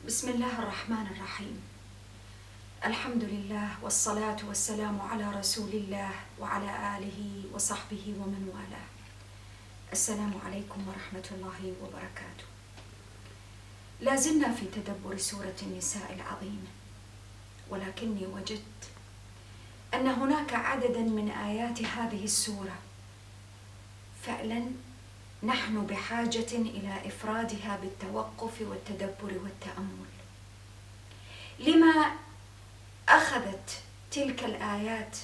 بسم الله الرحمن الرحيم. الحمد لله والصلاة والسلام على رسول الله وعلى آله وصحبه ومن والاه. السلام عليكم ورحمة الله وبركاته. لازلنا في تدبر سورة النساء العظيمة، ولكني وجدت أن هناك عددا من آيات هذه السورة فعلا نحن بحاجة إلى إفرادها بالتوقف والتدبر والتأمل. لما أخذت تلك الآيات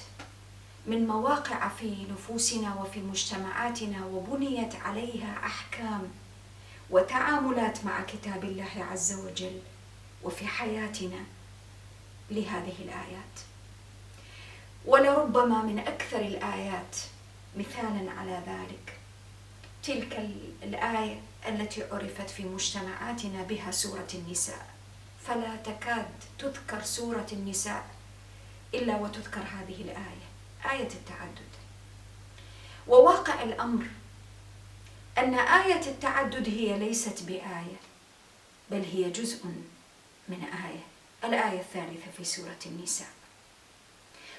من مواقع في نفوسنا وفي مجتمعاتنا وبنيت عليها أحكام وتعاملات مع كتاب الله عز وجل وفي حياتنا لهذه الآيات. ولربما من أكثر الآيات مثالا على ذلك تلك الآية التي عرفت في مجتمعاتنا بها سورة النساء، فلا تكاد تذكر سورة النساء إلا وتذكر هذه الآية، آية التعدد. وواقع الأمر أن آية التعدد هي ليست بآية، بل هي جزء من آية، الآية الثالثة في سورة النساء.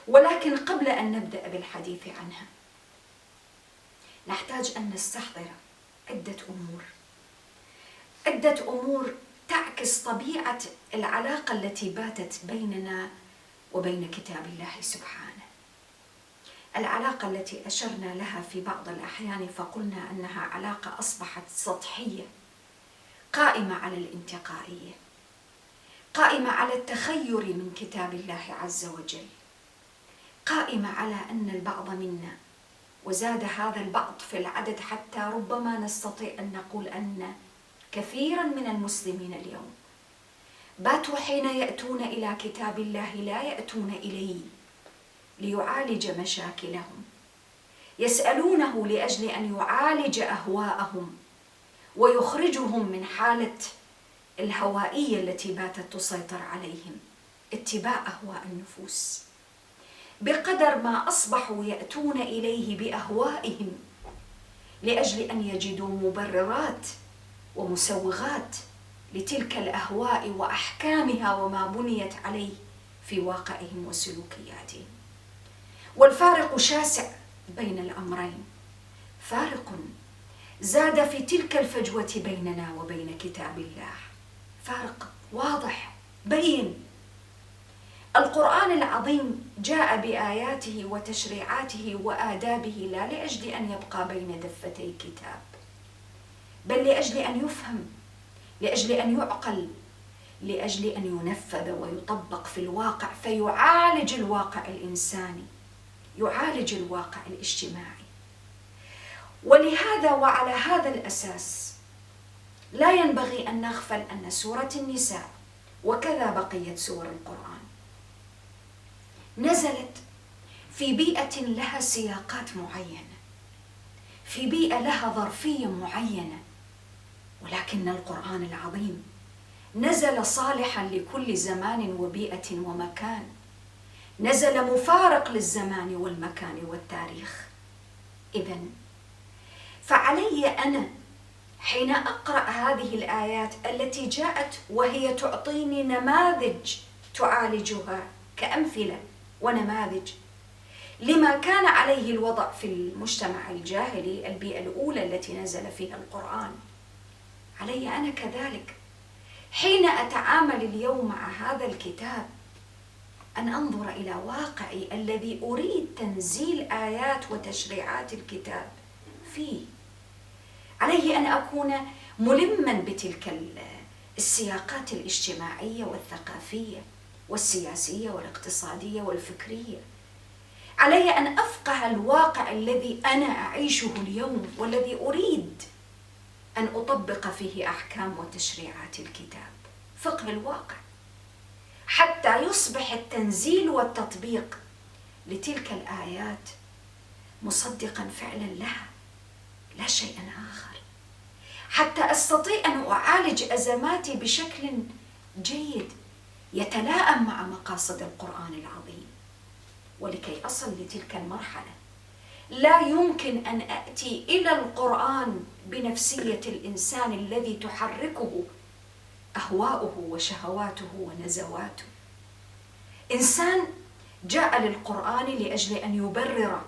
ولكن قبل أن نبدأ بالحديث عنها نحتاج أن نستحضر عدة أمور تعكس طبيعة العلاقة التي باتت بيننا وبين كتاب الله سبحانه. العلاقة التي أشرنا لها في بعض الأحيان فقلنا أنها علاقة أصبحت سطحية، قائمة على الانتقائية، قائمة على التخير من كتاب الله عز وجل، قائمة على أن البعض منا، وزاد هذا البعض في العدد حتى ربما نستطيع أن نقول أن كثيرا من المسلمين اليوم باتوا حين يأتون إلى كتاب الله لا يأتون إليه ليعالج مشاكلهم، يسألونه لأجل أن يعالج أهواءهم ويخرجهم من حالة الهوائية التي باتت تسيطر عليهم، اتباع أهواء النفوس. بقدر ما أصبحوا يأتون إليه بأهوائهم لأجل أن يجدوا مبررات ومسوغات لتلك الأهواء وأحكامها وما بنيت عليه في واقعهم وسلوكياتهم. والفارق شاسع بين الأمرين، فارق زاد في تلك الفجوة بيننا وبين كتاب الله، فارق واضح بين. القرآن العظيم جاء بآياته وتشريعاته وآدابه لا لأجل أن يبقى بين دفتي كتاب، بل لأجل أن يفهم، لأجل أن يعقل، لأجل أن ينفذ ويطبق في الواقع، فيعالج الواقع الإنساني، يعالج الواقع الاجتماعي. ولهذا وعلى هذا الأساس لا ينبغي أن نغفل أن سورة النساء وكذا بقية سور القرآن نزلت في بيئة لها سياقات معينة، في بيئة لها ظرفية معينة، ولكن القرآن العظيم نزل صالحا لكل زمان وبيئة ومكان، نزل مفارق للزمان والمكان والتاريخ. إذن فعلي أنا حين أقرأ هذه الآيات التي جاءت وهي تعطيني نماذج تعالجها كأمثلة ونماذج لما كان عليه الوضع في المجتمع الجاهلي، البيئة الأولى التي نزل فيها القرآن، علي أنا كذلك حين أتعامل اليوم مع هذا الكتاب أن أنظر إلى واقعي الذي أريد تنزيل آيات وتشريعات الكتاب فيه. عليه أن أكون ملما بتلك السياقات الاجتماعية والثقافية والسياسية والاقتصادية والفكرية. علي أن أفقه الواقع الذي أنا أعيشه اليوم والذي أريد أن أطبق فيه أحكام وتشريعات الكتاب، فقه الواقع، حتى يصبح التنزيل والتطبيق لتلك الآيات مصدقا فعلا لها لا شيء آخر، حتى أستطيع أن أعالج أزماتي بشكل جيد يتلائم مع مقاصد القرآن العظيم. ولكي أصل لتلك المرحلة لا يمكن أن أأتي إلى القرآن بنفسية الإنسان الذي تحركه أهواؤه وشهواته ونزواته. إنسان جاء للقرآن لأجل أن يبرر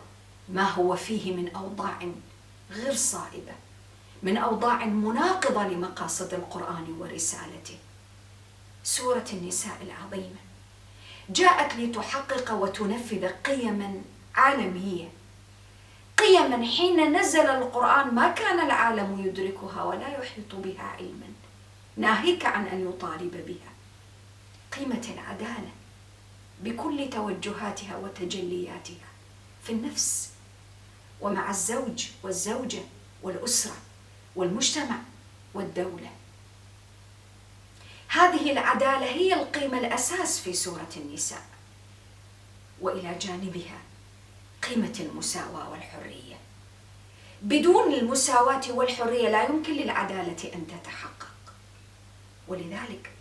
ما هو فيه من أوضاع غير صائبة، من أوضاع مناقضة لمقاصد القرآن ورسالته. سورة النساء العظيمة جاءت لتحقق وتنفذ قيما عالمية، قيما حين نزل القرآن ما كان العالم يدركها ولا يحيط بها علما، ناهيك عن أن يطالب بها. قيمة العدالة بكل توجهاتها وتجلياتها في النفس ومع الزوج والزوجة والأسرة والمجتمع والدولة. هذه العدالة هي القيمة الأساس في سورة النساء، وإلى جانبها قيمة المساواة والحرية. بدون المساواة والحرية لا يمكن للعدالة أن تتحقق. ولذلك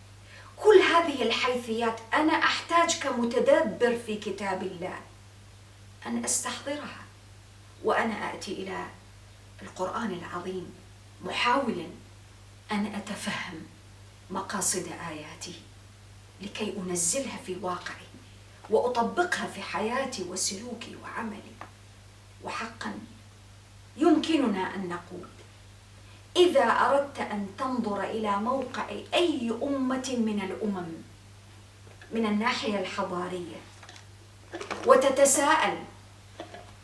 كل هذه الحيثيات أنا أحتاج كمتدبر في كتاب الله أن أستحضرها وأنا آتي إلى القرآن العظيم محاولا أن أتفهم مقاصد آياته لكي أنزلها في واقعي وأطبقها في حياتي وسلوكي وعملي. وحقا يمكننا أن نقول إذا أردت أن تنظر إلى موقع أي أمة من الأمم من الناحية الحضارية وتتساءل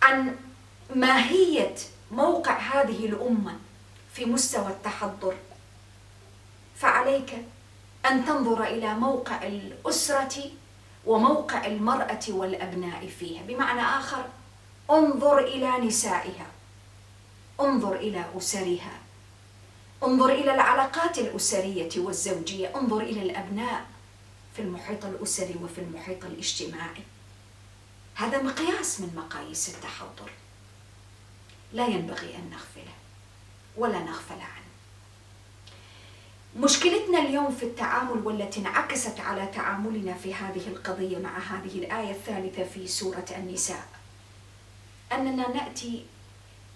عن ماهية موقع هذه الأمة في مستوى التحضر، فعليك أن تنظر إلى موقع الأسرة وموقع المرأة والأبناء فيها. بمعنى آخر، انظر إلى نسائها، انظر إلى أسرها، انظر إلى العلاقات الأسرية والزوجية، انظر إلى الأبناء في المحيط الأسري وفي المحيط الاجتماعي. هذا مقياس من مقاييس التحضر لا ينبغي أن نغفله ولا نغفل عنه. مشكلتنا اليوم في التعامل والتي انعكست على تعاملنا في هذه القضية مع هذه الآية الثالثة في سورة النساء أننا نأتي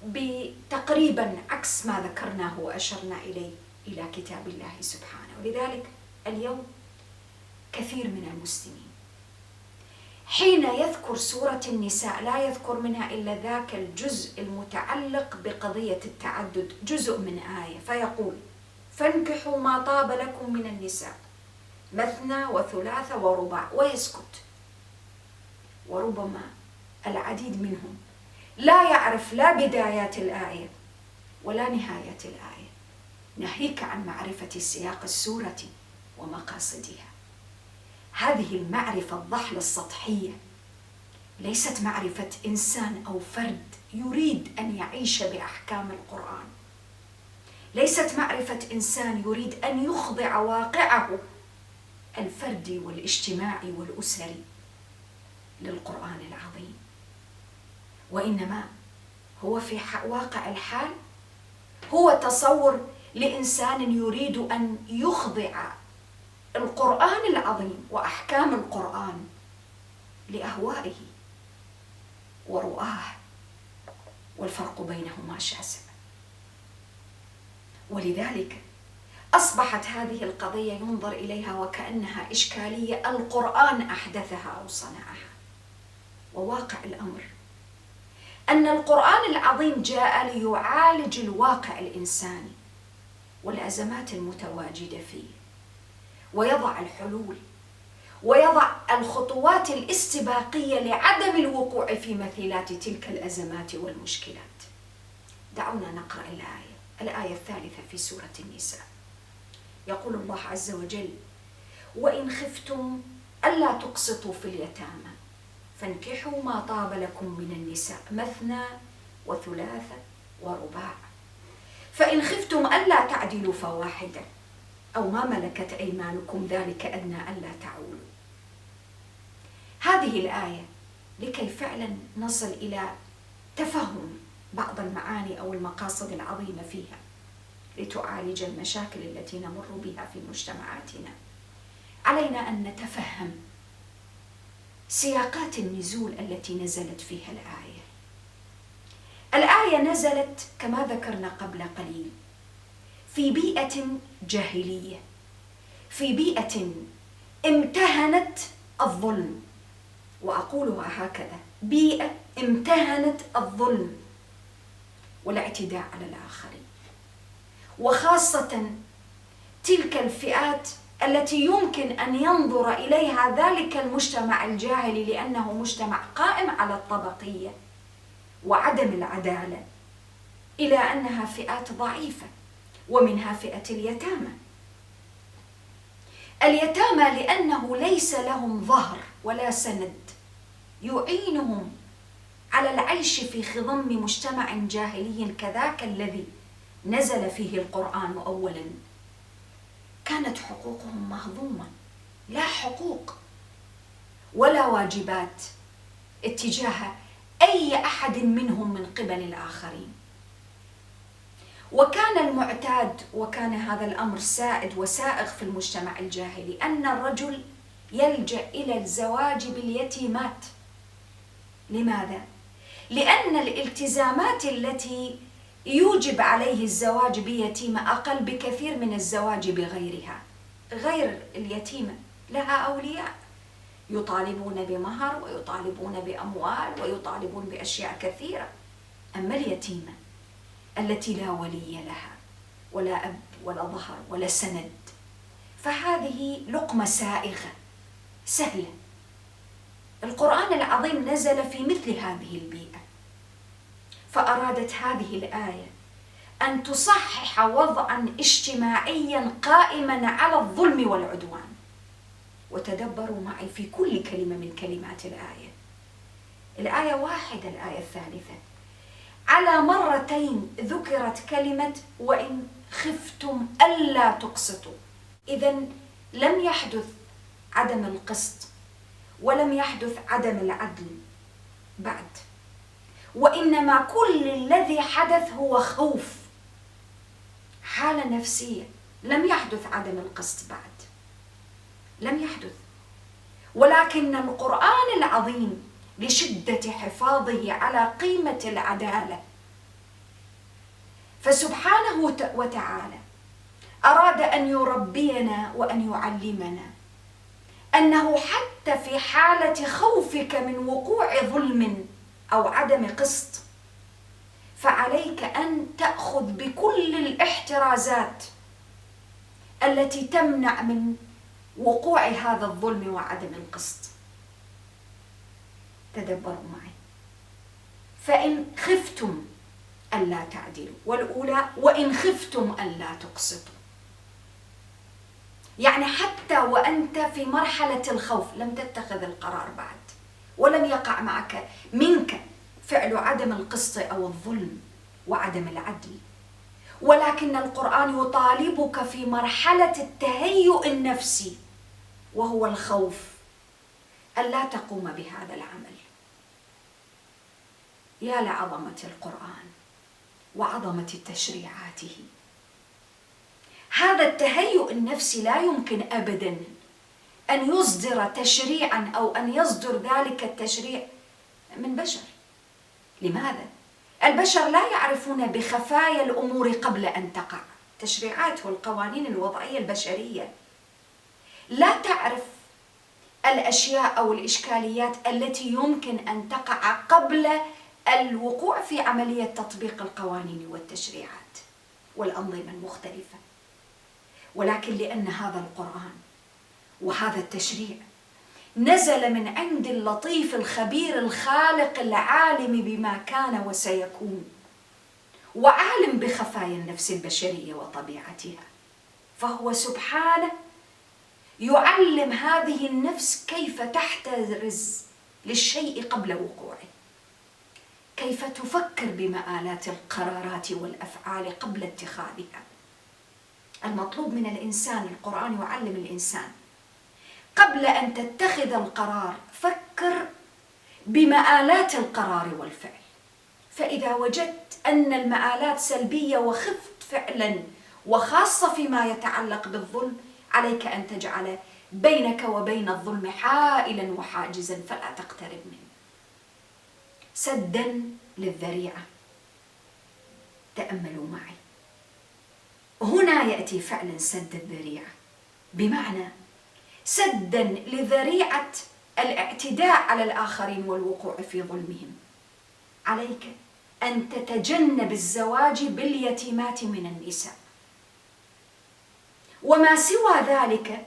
بتقريبا عكس ما ذكرناه وأشرنا إليه إلى كتاب الله سبحانه. ولذلك اليوم كثير من المسلمين حين يذكر سورة النساء لا يذكر منها إلا ذاك الجزء المتعلق بقضية التعدد، جزء من آية، فيقول فانكحوا ما طاب لكم من النساء مثنى وثلاث ورباع، ويسكت. وربما العديد منهم لا يعرف لا بدايات الآية ولا نهاية الآية، ناهيك عن معرفة سياق السورة ومقاصدها. هذه المعرفة الضحلة السطحية ليست معرفة إنسان أو فرد يريد أن يعيش بأحكام القرآن، ليست معرفة إنسان يريد أن يخضع واقعه الفردي والاجتماعي والأسري للقرآن العظيم، وإنما هو في واقع الحال هو تصور لإنسان يريد أن يخضع القرآن العظيم وأحكام القرآن لأهوائه ورؤاه، والفرق بينهما شاسع. ولذلك أصبحت هذه القضية ينظر إليها وكأنها إشكالية القرآن أحدثها أو صنعها. وواقع الأمر أن القرآن العظيم جاء ليعالج الواقع الإنساني والأزمات المتواجدة فيه، ويضع الحلول ويضع الخطوات الاستباقية لعدم الوقوع في مثيلات تلك الأزمات والمشكلات. دعونا نقرأ الآية الثالثة في سورة النساء. يقول الله عز وجل وإن خفتم ألا تقسطوا في اليتامى فانكحوا ما طاب لكم من النساء مثنى وثلاث ورباع فإن خفتم ألا تعدلوا فواحدة أو ما ملكت أيمانكم ذلك أدنى ألا تعولوا. هذه الآية لكي فعلا نصل إلى تفهم بعض المعاني أو المقاصد العظيمة فيها لتعالج المشاكل التي نمر بها في مجتمعاتنا، علينا أن نتفهم سياقات النزول التي نزلت فيها الآية. الآية نزلت كما ذكرنا قبل قليل في بيئة جاهلية، في بيئة امتهنت الظلم، وأقولها هكذا: بيئة امتهنت الظلم والاعتداء على الآخرين، وخاصة تلك الفئات التي يمكن أن ينظر إليها ذلك المجتمع الجاهلي لأنه مجتمع قائم على الطبقية وعدم العدالة إلى أنها فئات ضعيفة، ومنها فئة اليتامى. اليتامى لأنه ليس لهم ظهر ولا سند يعينهم على العيش في خضم مجتمع جاهلي كذاك الذي نزل فيه القرآن أولا، كانت حقوقهم مهضومة، لا حقوق ولا واجبات اتجاه أي أحد منهم من قبل الآخرين. وكان المعتاد، وكان هذا الأمر سائد وسائغ في المجتمع الجاهلي، أن الرجل يلجأ إلى الزواج باليتيمات. لماذا؟ لأن الالتزامات التي يوجب عليه الزواج بيتيمة أقل بكثير من الزواج بغيرها. غير اليتيمة لها أولياء يطالبون بمهر ويطالبون بأموال ويطالبون بأشياء كثيرة، أما اليتيمة التي لا ولي لها ولا أب ولا ظهر ولا سند، فهذه لقمة سائغة سهلة. القرآن العظيم نزل في مثل هذه البيئة، فأرادت هذه الآية أن تصحح وضعا اجتماعيا قائما على الظلم والعدوان. وتدبروا معي في كل كلمة من كلمات الآية. الآية 1، الآية 3، على مرتين ذكرت كلمة وإن خفتم ألا تقسطوا. إذن لم يحدث عدم القسط ولم يحدث عدم العدل بعد، وإنما كل الذي حدث هو خوف، حالة نفسية. لم يحدث عدم القسط بعد، لم يحدث. ولكن القرآن العظيم لشدة حفاظه على قيمة العدالة فسبحانه وتعالى أراد أن يربينا وأن يعلمنا أنه حتى في حالة خوفك من وقوع ظلم أو عدم قسط فعليك أن تأخذ بكل الاحترازات التي تمنع من وقوع هذا الظلم وعدم القسط. تدبروا معي. فإن خفتم ألا تعدلوا، والأولى وإن خفتم ألا تقسطوا. يعني حتى وأنت في مرحلة الخوف لم تتخذ القرار بعد، ولم يقع منك فعل عدم القسط أو الظلم وعدم العدل، ولكن القرآن يطالبك في مرحلة التهيؤ النفسي وهو الخوف ألا تقوم بهذا العمل. يا لعظمة القرآن وعظمة تشريعاته. هذا التهيؤ النفسي لا يمكن أبدا أن يصدر تشريعا أو أن يصدر ذلك التشريع من بشر. لماذا؟ البشر لا يعرفون بخفايا الأمور قبل أن تقع. تشريعات والقوانين الوضعية البشرية لا تعرف الأشياء أو الإشكاليات التي يمكن أن تقع قبل الوقوع في عملية تطبيق القوانين والتشريعات والأنظمة المختلفة. ولكن لأن هذا القرآن وهذا التشريع نزل من عند اللطيف الخبير الخالق العالم بما كان وسيكون، وعالم بخفايا النفس البشرية وطبيعتها، فهو سبحانه يعلم هذه النفس كيف تحترز للشيء قبل وقوعه، كيف تفكر بمآلات القرارات والأفعال قبل اتخاذها. المطلوب من الإنسان، القرآن يعلم الإنسان قبل أن تتخذ القرار فكر بمآلات القرار والفعل، فإذا وجدت أن المآلات سلبية وخفت فعلا وخاصة فيما يتعلق بالظلم، عليك أن تجعل بينك وبين الظلم حائلا وحاجزا فلا تقترب منه، سدا للذريعة. تأملوا معي، هنا يأتي فعلا سد الذريعة. بمعنى سدا لذريعة الاعتداء على الآخرين والوقوع في ظلمهم. عليك أن تتجنب الزواج باليتيمات من النساء، وما سوى ذلك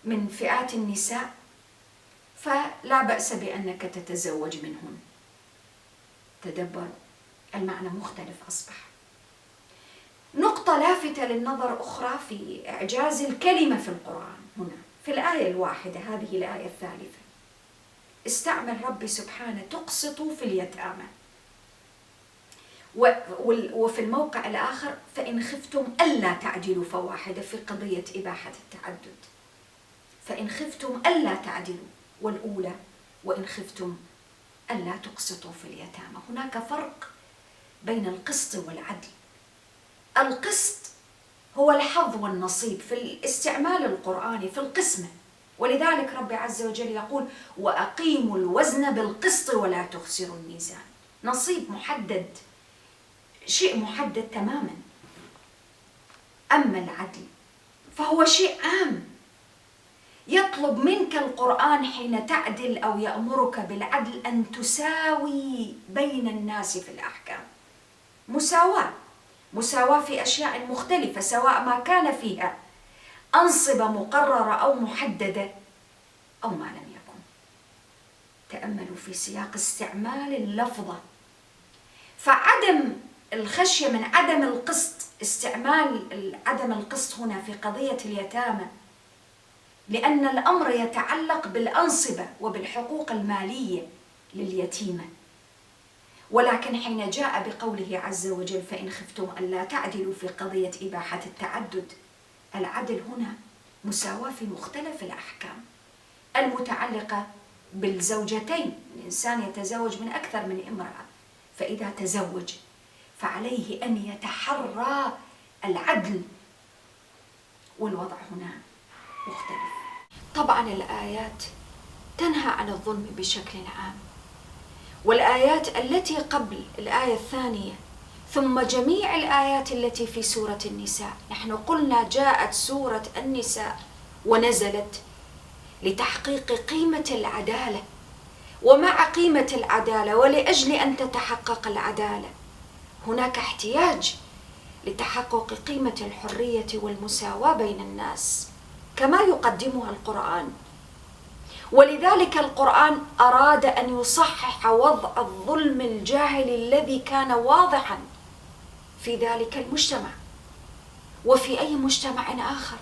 من فئات النساء فلا بأس بأنك تتزوج منهن. تدبر، المعنى مختلف أصبح. نقطة لافتة للنظر أخرى في إعجاز الكلمة في القرآن هنا في الآية الواحدة، هذه الآية الثالثة، استعمل ربي سبحانه تقسطوا في اليتامى، وفي الموقع الآخر فإن خفتم ألا تعدلوا فواحدة في قضية إباحة التعدد. فإن خفتم ألا تعدلوا، والأولى وإن خفتم ألا تقسطوا في اليتامى. هناك فرق بين القسط والعدل. القسط هو الحظ والنصيب في الاستعمال القرآني في القسمة، ولذلك ربي عز وجل يقول وأقيموا الوزن بالقسط ولا تخسروا الميزان. نصيب محدد، شيء محدد تماما. أما العدل فهو شيء عام، يطلب منك القرآن حين تعدل أو يأمرك بالعدل أن تساوي بين الناس في الأحكام. مساواة في أشياء مختلفة، سواء ما كان فيها أنصبة مقررة أو محددة أو ما لم يكن. تأملوا في سياق استعمال اللفظة، فعدم الخشية من عدم القسط، استعمال عدم القسط هنا في قضية اليتامى، لأن الأمر يتعلق بالأنصبة وبالحقوق المالية لليتيمة. ولكن حين جاء بقوله عز وجل فإن خفتم ألا تعدلوا في قضية إباحة التعدد، العدل هنا مساواة في مختلف الأحكام المتعلقة بالزوجتين. الإنسان يتزوج من أكثر من امرأة، فإذا تزوج فعليه أن يتحرى العدل، والوضع هنا مختلف. طبعا الآيات تنهى عن الظلم بشكل عام، والآيات التي قبل الآية الثانية ثم جميع الآيات التي في سورة النساء، نحن قلنا جاءت سورة النساء ونزلت لتحقيق قيمة العدالة، ومع قيمة العدالة ولأجل أن تتحقق العدالة هناك احتياج لتحقق قيمة الحرية والمساواة بين الناس كما يقدمها القرآن. ولذلك القرآن أراد أن يصحح وضع الظلم الجاهلي الذي كان واضحا في ذلك المجتمع وفي أي مجتمع آخر،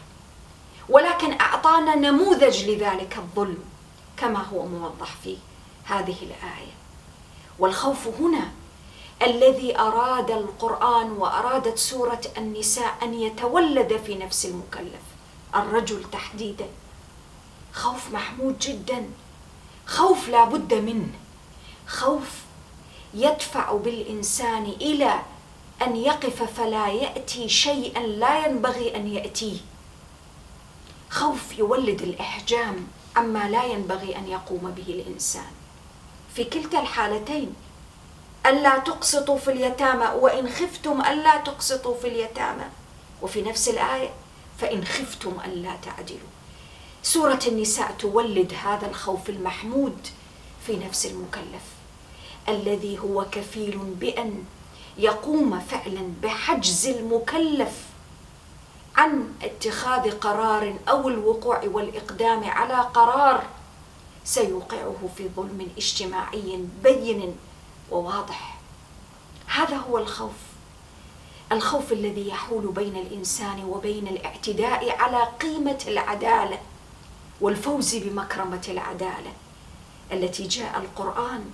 ولكن أعطانا نموذج لذلك الظلم كما هو موضح في هذه الآية. والخوف هنا الذي أراد القرآن وأرادت سورة النساء أن يتولد في نفس المكلف الرجل تحديدا، خوف محمود جدا، خوف لا بد منه، خوف يدفع بالإنسان إلى أن يقف فلا يأتي شيئا لا ينبغي أن يأتيه، خوف يولد الإحجام عما لا ينبغي أن يقوم به الإنسان. في كلتا الحالتين ألا تقسطوا في اليتامى وإن خفتم ألا تقسطوا في اليتامى، وفي نفس الآية فإن خفتم ألا تعدلوا. سورة النساء تولد هذا الخوف المحمود في نفس المكلف الذي هو كفيل بأن يقوم فعلا بحجز المكلف عن اتخاذ قرار أو الوقوع والإقدام على قرار سيوقعه في ظلم اجتماعي بين وواضح. هذا هو الخوف الذي يحول بين الإنسان وبين الاعتداء على قيمة العدالة والفوز بمكرمة العدالة التي جاء القرآن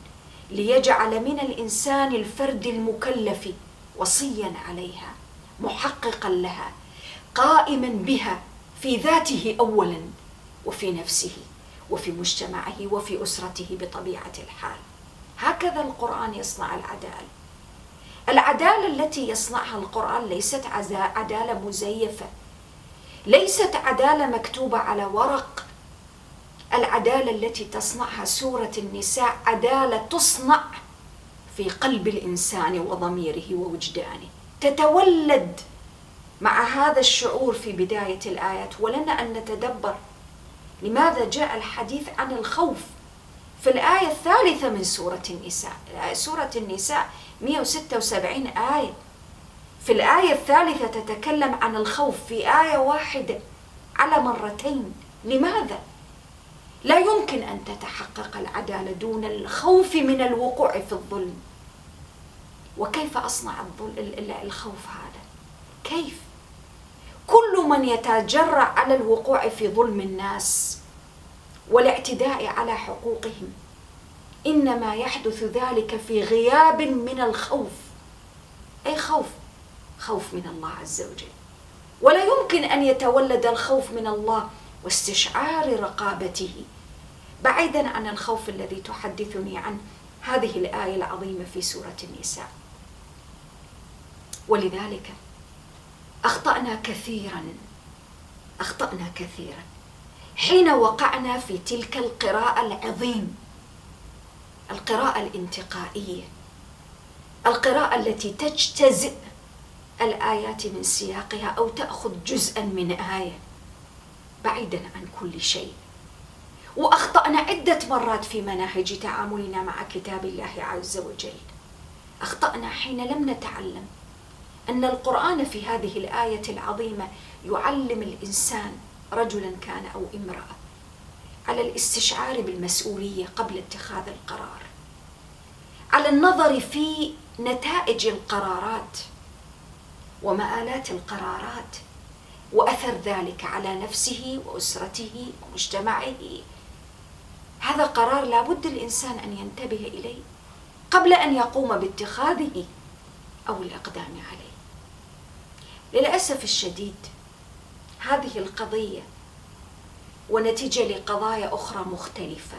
ليجعل من الإنسان الفرد المكلف وصيا عليها، محققا لها، قائما بها في ذاته أولا وفي نفسه وفي مجتمعه وفي أسرته بطبيعة الحال. هكذا القرآن يصنع العدالة. العدالة التي يصنعها القرآن ليست عدالة مزيفة، ليست عدالة مكتوبة على ورق. العدالة التي تصنعها سورة النساء عدالة تصنع في قلب الإنسان وضميره ووجدانه، تتولد مع هذا الشعور في بداية الآيات، ولنا أن نتدبر لماذا جاء الحديث عن الخوف في الآية الثالثة من سورة النساء. سورة النساء 176 آية، في الآية الثالثة تتكلم عن الخوف في آية واحدة على مرتين. لماذا؟ لا يمكن أن تتحقق العدالة دون الخوف من الوقوع في الظلم. وكيف أصنع الخوف هذا؟ كيف؟ كل من يتجرأ على الوقوع في ظلم الناس والاعتداء على حقوقهم إنما يحدث ذلك في غياب من الخوف. أي خوف من الله عز وجل. ولا يمكن أن يتولد الخوف من الله واستشعار رقابته بعيدا عن الخوف الذي تحدثني عنه هذه الآية العظيمة في سورة النساء. ولذلك أخطأنا كثيرا حين وقعنا في تلك القراءة العظيم، القراءة الانتقائية، القراءة التي تجتزئ الآيات من سياقها أو تأخذ جزءا من آية بعيدا عن كل شيء. وأخطأنا عدة مرات في مناهج تعاملنا مع كتاب الله عز وجل. أخطأنا حين لم نتعلم أن القرآن في هذه الآية العظيمة يعلم الإنسان رجلا كان أو امرأة على الاستشعار بالمسؤولية قبل اتخاذ القرار، على النظر في نتائج القرارات ومآلات القرارات وأثر ذلك على نفسه وأسرته ومجتمعه. هذا قرار لا بد الإنسان أن ينتبه إليه قبل أن يقوم باتخاذه أو الإقدام عليه. للأسف الشديد هذه القضية ونتيجة لقضايا أخرى مختلفة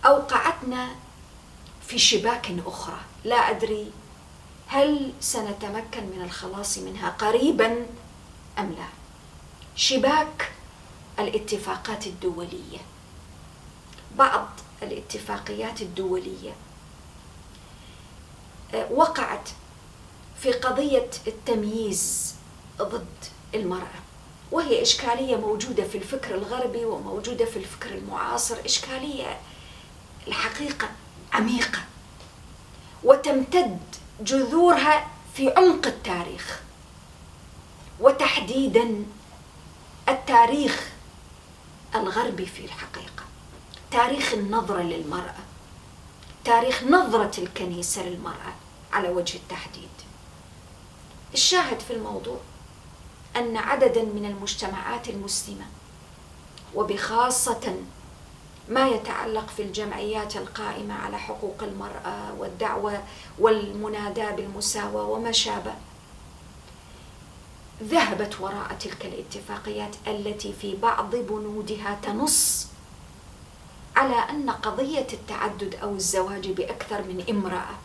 أوقعتنا في شباك أخرى لا أدري هل سنتمكن من الخلاص منها قريبا أم لا. شباك الاتفاقات الدولية. بعض الاتفاقيات الدولية وقعت في قضية التمييز ضد المرأة، وهي إشكالية موجودة في الفكر الغربي وموجودة في الفكر المعاصر، إشكالية الحقيقة عميقة وتمتد جذورها في عمق التاريخ، وتحديدا التاريخ الغربي في الحقيقة، تاريخ النظرة للمرأة، تاريخ نظرة الكنيسة للمرأة على وجه التحديد. الشاهد في الموضوع أن عددا من المجتمعات المسلمة وبخاصة ما يتعلق في الجمعيات القائمة على حقوق المرأة والدعوة والمناداة بالمساواة وما شابه ذهبت وراء تلك الاتفاقيات التي في بعض بنودها تنص على أن قضية التعدد أو الزواج بأكثر من امرأة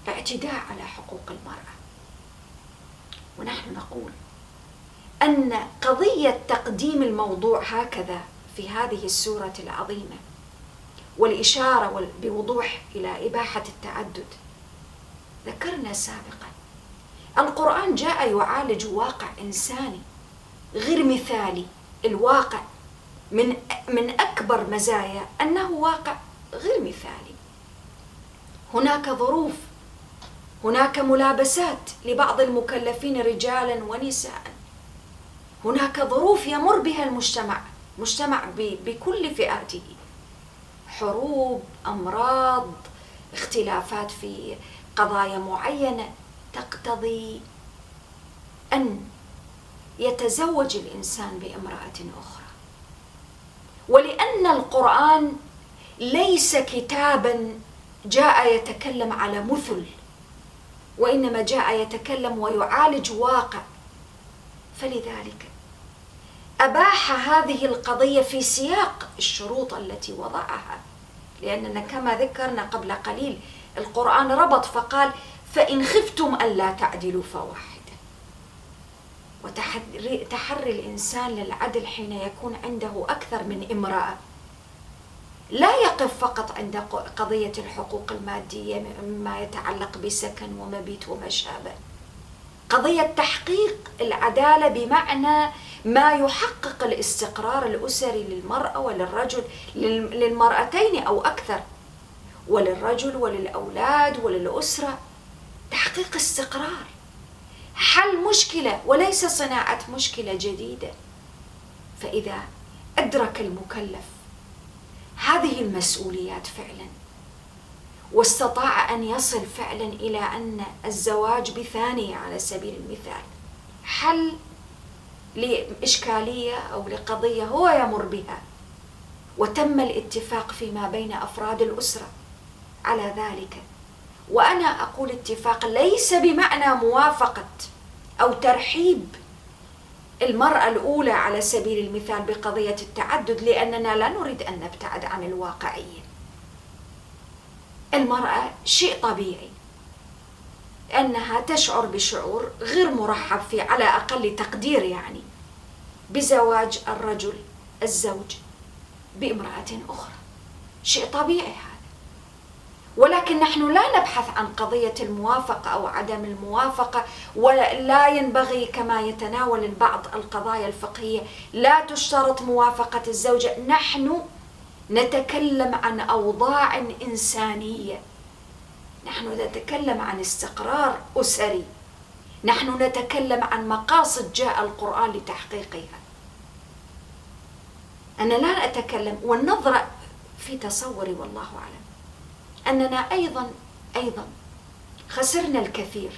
اعتداء على حقوق المرأة. ونحن نقول أن قضية تقديم الموضوع هكذا في هذه السورة العظيمة والإشارة بوضوح إلى إباحة التعدد، ذكرنا سابقا القرآن جاء يعالج واقع إنساني غير مثالي. الواقع من أكبر مزايا أنه واقع غير مثالي. هناك ظروف، هناك ملابسات لبعض المكلفين رجالا ونساء، هناك ظروف يمر بها مجتمع بكل فئاته، حروب، أمراض، اختلافات في قضايا معينة تقتضي أن يتزوج الإنسان بامرأة أخرى. ولأن القرآن ليس كتابا جاء يتكلم على مثل، وإنما جاء يتكلم ويعالج واقع، فلذلك أباح هذه القضية في سياق الشروط التي وضعها. لأننا كما ذكرنا قبل قليل القرآن ربط فقال فإن خفتم ألا تعدلوا فواحدة. وتحري الإنسان للعدل حين يكون عنده أكثر من امرأة لا يقف فقط عند قضية الحقوق المادية مما يتعلق بسكن ومبيت وما شابه. قضية تحقيق العدالة بمعنى ما يحقق الاستقرار الأسري للمرأة وللرجل، للمرأتين أو أكثر، وللرجل وللأولاد وللأسرة. تحقيق استقرار، حل مشكلة وليس صناعة مشكلة جديدة. فإذا أدرك المكلف هذه المسؤوليات فعلا، واستطاع أن يصل فعلا إلى أن الزواج بثانية على سبيل المثال حل لإشكالية أو لقضية هو يمر بها، وتم الاتفاق فيما بين أفراد الأسرة على ذلك. وأنا أقول اتفاق ليس بمعنى موافقة أو ترحيب المرأة الأولى على سبيل المثال بقضية التعدد، لأننا لا نريد أن نبتعد عن الواقعية. المرأة شيء طبيعي أنها تشعر بشعور غير مرحب فيه على أقل تقدير، يعني بزواج الرجل الزوج بامرأة أخرى، شيء طبيعي هذا. ولكن نحن لا نبحث عن قضية الموافقة أو عدم الموافقة، ولا ينبغي كما يتناول البعض القضايا الفقهية لا تشترط موافقة الزوجة. نحن نتكلم عن أوضاع إنسانية، نحن نتكلم عن استقرار أسري، نحن نتكلم عن مقاصد جاء القرآن لتحقيقها. أنا لا أتكلم، والنظرة في تصوري والله أعلم أننا أيضا خسرنا الكثير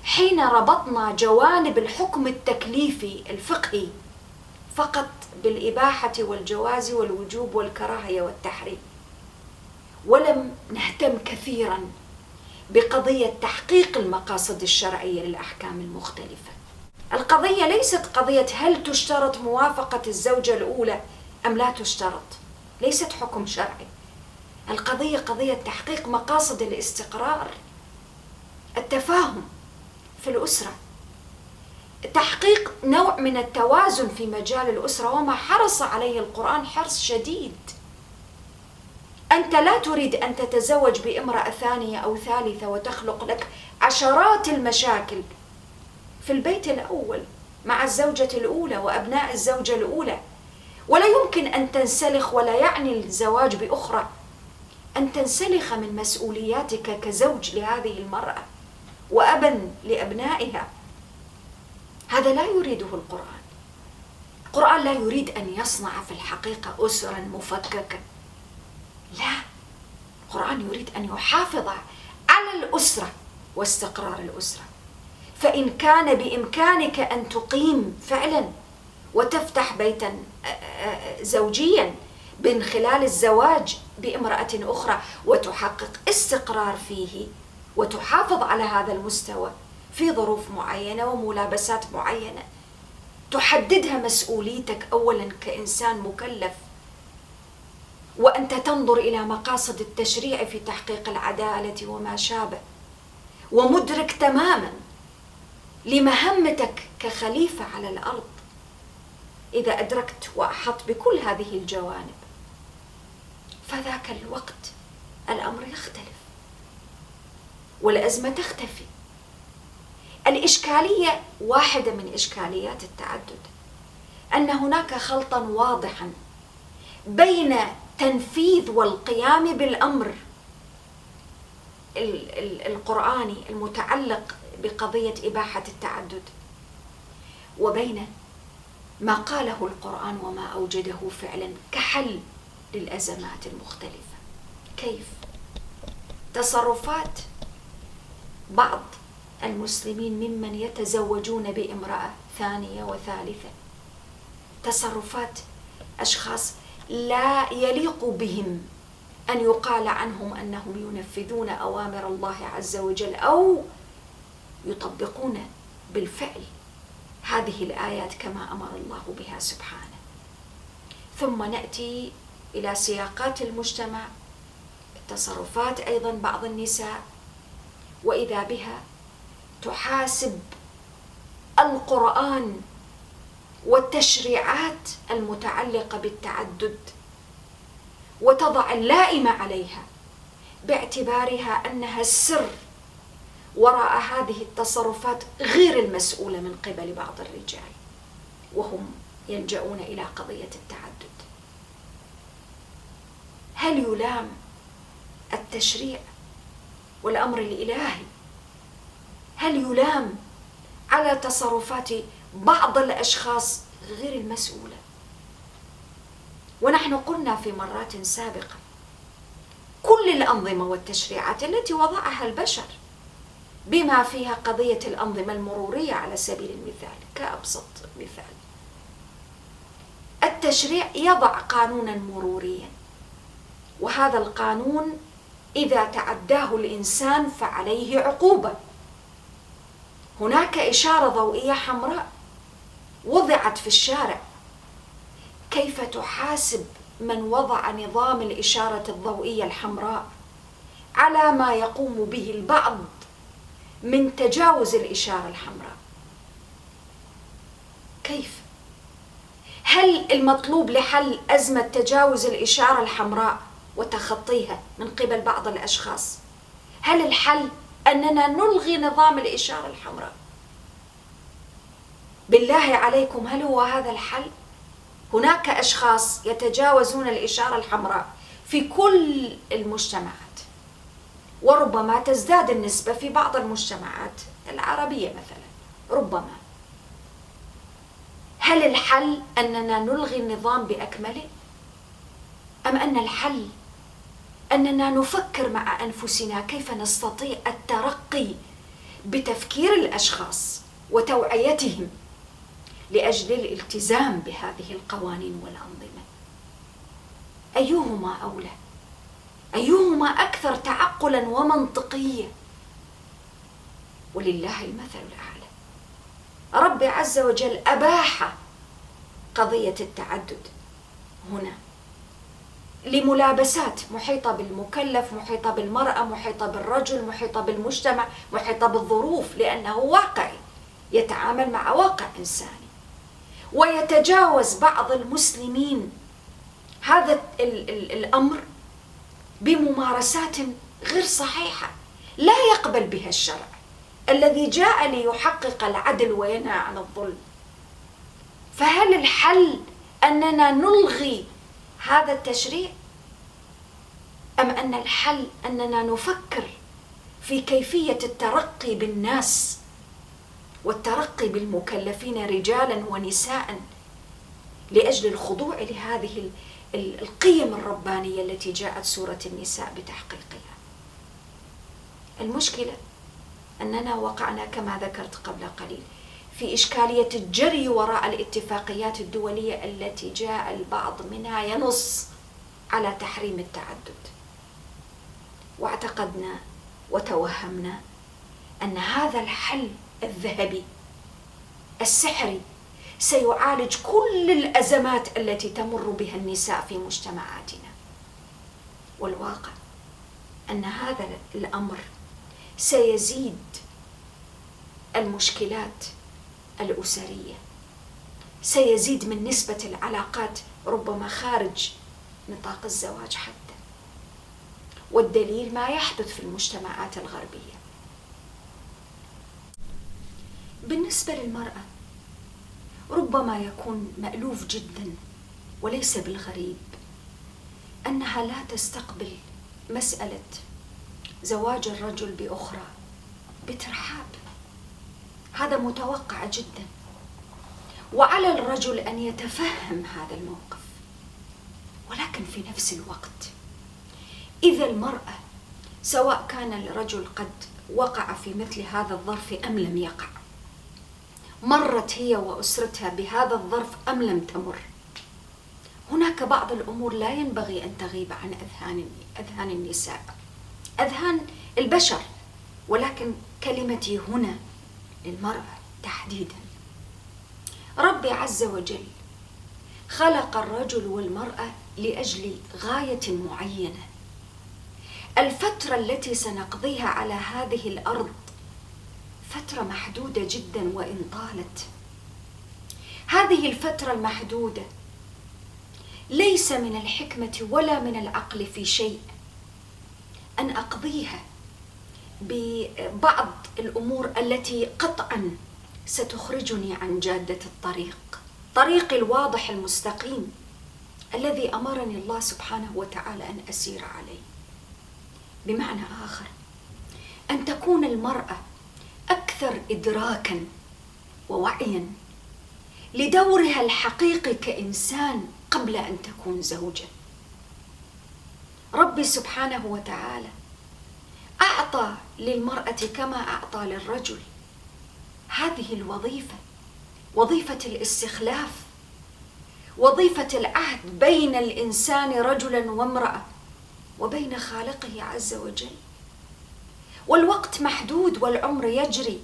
حين ربطنا جوانب الحكم التكليفي الفقهي فقط بالإباحة والجواز والوجوب والكراهية والتحريم، ولم نهتم كثيرا بقضية تحقيق المقاصد الشرعية للأحكام المختلفة. القضية ليست قضية هل تشترط موافقة الزوجة الأولى أم لا تشترط، ليست حكم شرعي. القضية قضية تحقيق مقاصد الاستقرار، التفاهم في الأسرة، تحقيق نوع من التوازن في مجال الأسرة، وما حرص عليه القرآن حرص شديد. أنت لا تريد أن تتزوج بامرأة ثانية أو ثالثة وتخلق لك عشرات المشاكل في البيت الأول مع الزوجة الأولى وأبناء الزوجة الأولى، ولا يمكن أن تنسلخ، ولا يعني الزواج بأخرى أن تنسلخ من مسؤولياتك كزوج لهذه المرأة وأبا لأبنائها. هذا لا يريده القرآن. القرآن لا يريد أن يصنع في الحقيقة أسرا مفككة، لا، القرآن يريد أن يحافظ على الأسرة واستقرار الأسرة. فإن كان بإمكانك أن تقيم فعلا وتفتح بيتا زوجيا من خلال الزواج بامرأة أخرى وتحقق استقرار فيه وتحافظ على هذا المستوى في ظروف معينة وملابسات معينة تحددها مسؤوليتك أولا كإنسان مكلف، وأنت تنظر إلى مقاصد التشريع في تحقيق العدالة وما شابه، ومدرك تماما لمهمتك كخليفة على الأرض. إذا أدركت وأحط بكل هذه الجوانب فذاك الوقت الأمر يختلف والأزمة تختفي. الإشكالية واحدة من إشكاليات التعدد، أن هناك خلطا واضحا بين تنفيذ والقيام بالأمر القرآني المتعلق بقضية إباحة التعدد، وبين ما قاله القرآن وما أوجده فعلا كحل للأزمات المختلفة. كيف؟ تصرفات بعض المسلمين ممن يتزوجون بامرأة ثانية وثالثة، تصرفات أشخاص لا يليق بهم أن يقال عنهم أنهم ينفذون أوامر الله عز وجل أو يطبقون بالفعل هذه الآيات كما أمر الله بها سبحانه. ثم نأتي إلى سياقات المجتمع، تصرفات أيضا بعض النساء، وإذا بها تحاسب القرآن والتشريعات المتعلقة بالتعدد وتضع اللائمة عليها باعتبارها أنها السر وراء هذه التصرفات غير المسؤولة من قبل بعض الرجال، وهم يلجؤون إلى قضية التعدد؟ هل يلام التشريع والأمر الإلهي؟ هل يلام على تصرفات بعض الأشخاص غير المسؤولة؟ ونحن قلنا في مرات سابقة كل الأنظمة والتشريعات التي وضعها البشر، بما فيها قضية الأنظمة المرورية على سبيل المثال كأبسط مثال، التشريع يضع قانونا مروريا، وهذا القانون إذا تعداه الإنسان فعليه عقوبة. هناك إشارة ضوئية حمراء وضعت في الشارع، كيف تحاسب من وضع نظام الإشارة الضوئية الحمراء على ما يقوم به البعض من تجاوز الإشارة الحمراء؟ كيف؟ هل المطلوب لحل أزمة تجاوز الإشارة الحمراء وتخطيها من قبل بعض الأشخاص، هل الحل أننا نلغي نظام الإشارة الحمراء؟ بالله عليكم، هل هو هذا الحل؟ هناك أشخاص يتجاوزون الإشارة الحمراء في كل المجتمعات، وربما تزداد النسبة في بعض المجتمعات العربية مثلا ربما. هل الحل أننا نلغي النظام بأكمله؟ أم أن الحل أننا نفكر مع أنفسنا كيف نستطيع الترقي بتفكير الأشخاص وتوعيتهم لأجل الالتزام بهذه القوانين والأنظمة؟ أيهما أولى؟ أيهما أكثر تعقلا ومنطقية؟ ولله المثل الأعلى. رب عز وجل أباح قضية التعدد هنا لملابسات محيطة بالمكلف، محيطة بالمرأة، محيطة بالرجل، محيطة بالمجتمع، محيطة بالظروف، لأنه واقعي يتعامل مع واقع إنساني. ويتجاوز بعض المسلمين هذا الأمر بممارسات غير صحيحة لا يقبل بها الشرع الذي جاء ليحقق العدل وينهى عن الظلم. فهل الحل أننا نلغي هذا التشريع، أم أن الحل أننا نفكر في كيفية الترقي بالناس والترقي بالمكلفين رجالا ونساء لأجل الخضوع لهذه القيم الربانية التي جاءت سورة النساء بتحقيقها؟ المشكلة أننا وقعنا كما ذكرت قبل قليل في إشكالية الجري وراء الاتفاقيات الدولية التي جاء البعض منها ينص على تحريم التعدد، واعتقدنا وتوهمنا أن هذا الحل الذهبي السحري سيعالج كل الأزمات التي تمر بها النساء في مجتمعاتنا. والواقع أن هذا الأمر سيزيد المشكلات الأسرية، سيزيد من نسبة العلاقات ربما خارج نطاق الزواج حتى، والدليل ما يحدث في المجتمعات الغربية. بالنسبة للمرأة ربما يكون مألوف جدا وليس بالغريب أنها لا تستقبل مسألة زواج الرجل بأخرى بترحاب، هذا متوقع جدا، وعلى الرجل أن يتفهم هذا الموقف. ولكن في نفس الوقت إذا المرأة سواء كان الرجل قد وقع في مثل هذا الظرف أم لم يقع، مرت هي وأسرتها بهذا الظرف أم لم تمر، هناك بعض الأمور لا ينبغي أن تغيب عن أذهان النساء، أذهان البشر، ولكن كلمتي هنا للمرأة تحديدا. ربي عز وجل خلق الرجل والمرأة لأجل غاية معينة. الفترة التي سنقضيها على هذه الأرض فترة محدودة جدا وإن طالت. هذه الفترة المحدودة ليس من الحكمة ولا من العقل في شيء أن أقضيها ببعض الأمور التي قطعا ستخرجني عن جادة الطريق، طريقي الواضح المستقيم الذي أمرني الله سبحانه وتعالى أن أسير عليه. بمعنى آخر، أن تكون المرأة أكثر إدراكا ووعيا لدورها الحقيقي كإنسان قبل أن تكون زوجة. ربي سبحانه وتعالى أعطى للمرأة كما أعطى للرجل هذه الوظيفة، وظيفة الاستخلاف، وظيفة العهد بين الإنسان رجلا وامرأة وبين خالقه عز وجل. والوقت محدود والعمر يجري،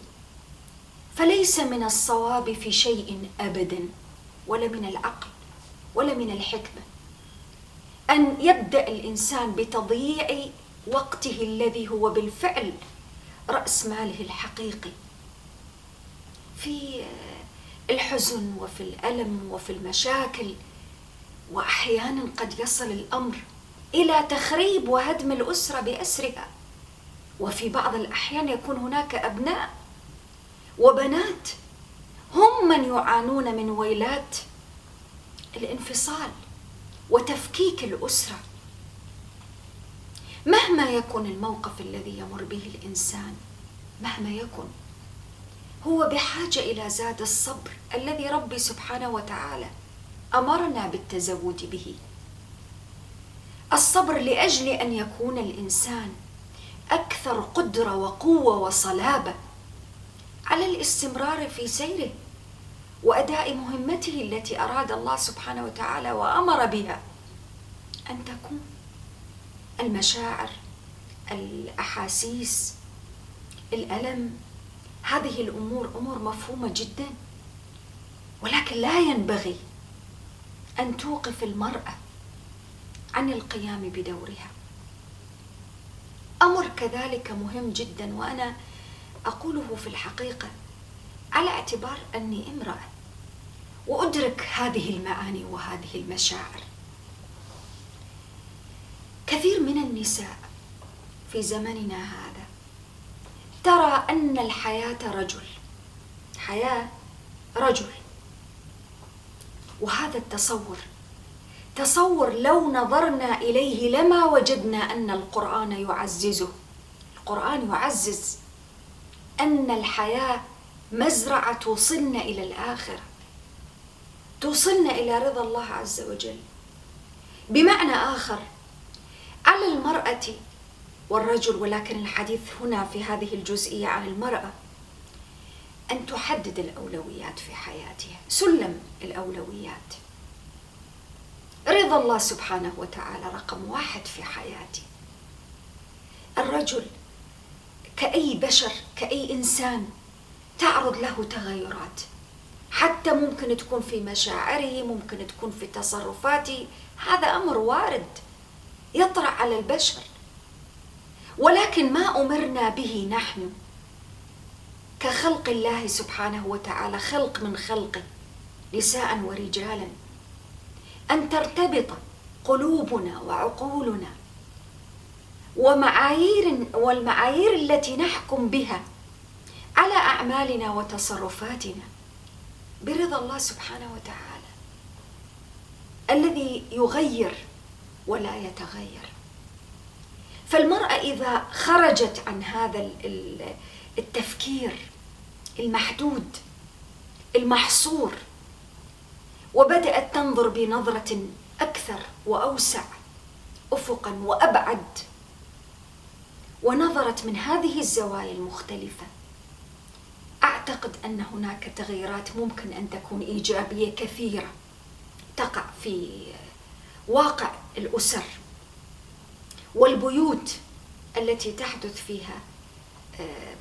فليس من الصواب في شيء أبدا، ولا من العقل ولا من الحكمة، أن يبدأ الإنسان بتضييع وقته الذي هو بالفعل رأس ماله الحقيقي في الحزن وفي الألم وفي المشاكل، وأحيانا قد يصل الأمر إلى تخريب وهدم الأسرة بأسرها. وفي بعض الأحيان يكون هناك أبناء وبنات هم من يعانون من ويلات الانفصال وتفكيك الأسرة. مهما يكن الموقف الذي يمر به الإنسان، مهما يكن، هو بحاجة إلى زاد الصبر الذي ربي سبحانه وتعالى أمرنا بالتزود به. الصبر لأجل أن يكون الإنسان أكثر قدرة وقوة وصلابة على الاستمرار في سيره وأداء مهمته التي أراد الله سبحانه وتعالى وأمر بها أن تكون. المشاعر، الأحاسيس، الألم، هذه الأمور أمور مفهومة جدا، ولكن لا ينبغي أن توقف المرأة عن القيام بدورها. أمر كذلك مهم جدا، وأنا أقوله في الحقيقة على اعتبار أني امرأة وأدرك هذه المعاني وهذه المشاعر. كثير من النساء في زمننا هذا ترى أن الحياة رجل، حياة رجل، وهذا تصور لو نظرنا إليه لما وجدنا أن القرآن يعززه. القرآن يعزز أن الحياة مزرعة توصلنا إلى الآخرة، توصلنا إلى رضا الله عز وجل. بمعنى آخر، على المرأة والرجل، ولكن الحديث هنا في هذه الجزئية عن المرأة، أن تحدد الأولويات في حياتها، سلم الأولويات. رضا الله سبحانه وتعالى رقم 1 في حياتي. الرجل كأي بشر، كأي إنسان، تعرض له تغيرات، حتى ممكن تكون في مشاعره، ممكن تكون في تصرفاته، هذا أمر وارد يطرأ على البشر. ولكن ما أمرنا به نحن كخلق الله سبحانه وتعالى، خلق من خلقه نساء ورجالا، أن ترتبط قلوبنا وعقولنا والمعايير التي نحكم بها على أعمالنا وتصرفاتنا برضا الله سبحانه وتعالى الذي يغير ولا يتغير. فالمرأة إذا خرجت عن هذا التفكير المحدود المحصور، وبدأت تنظر بنظرة أكثر وأوسع أفقا وأبعد، ونظرت من هذه الزوايا المختلفة، أعتقد أن هناك تغييرات ممكن أن تكون إيجابية كثيرة تقع في واقع الأسر والبيوت التي تحدث فيها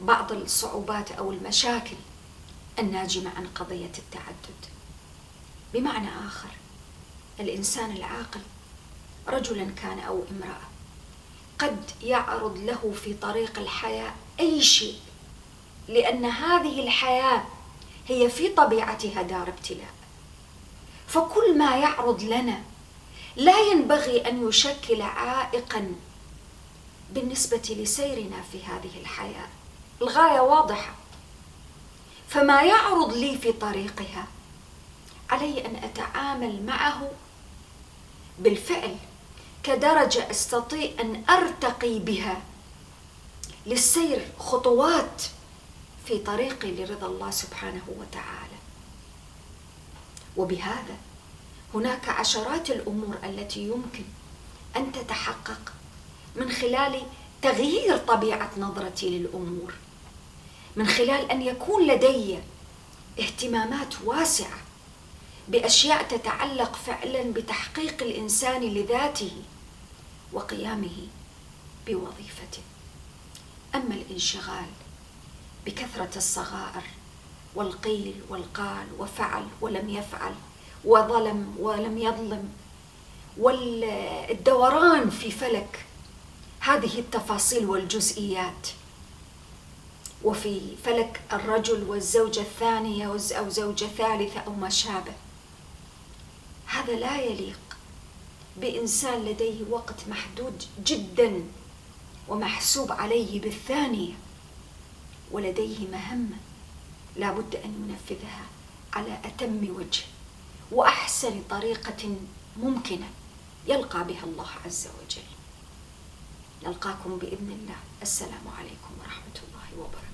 بعض الصعوبات أو المشاكل الناجمة عن قضية التعدد. بمعنى آخر، الإنسان العاقل رجلا كان أو امرأة قد يعرض له في طريق الحياة أي شيء، لأن هذه الحياة هي في طبيعتها دار ابتلاء. فكل ما يعرض لنا لا ينبغي أن يشكل عائقا بالنسبة لسيرنا في هذه الحياة. الغاية واضحة، فما يعرض لي في طريقها علي أن أتعامل معه بالفعل كدرجة أستطيع أن أرتقي بها للسير خطوات في طريقي لرضا الله سبحانه وتعالى. وبهذا هناك عشرات الأمور التي يمكن أن تتحقق من خلال تغيير طبيعة نظرتي للأمور، من خلال أن يكون لدي اهتمامات واسعة بأشياء تتعلق فعلا بتحقيق الإنسان لذاته وقيامه بوظيفته. أما الانشغال بكثرة الصغائر والقيل والقال وفعل ولم يفعل وظلم ولم يظلم، والدوران في فلك هذه التفاصيل والجزئيات، وفي فلك الرجل والزوجة الثانية أو زوجة ثالثة أو ما شابه، هذا لا يليق بإنسان لديه وقت محدود جدا ومحسوب عليه بالثانية، ولديه مهمة لا بد أن ينفذها على أتم وجه وأحسن طريقة ممكنة يلقى بها الله عز وجل. نلقاكم بإذن الله. السلام عليكم ورحمة الله وبركاته.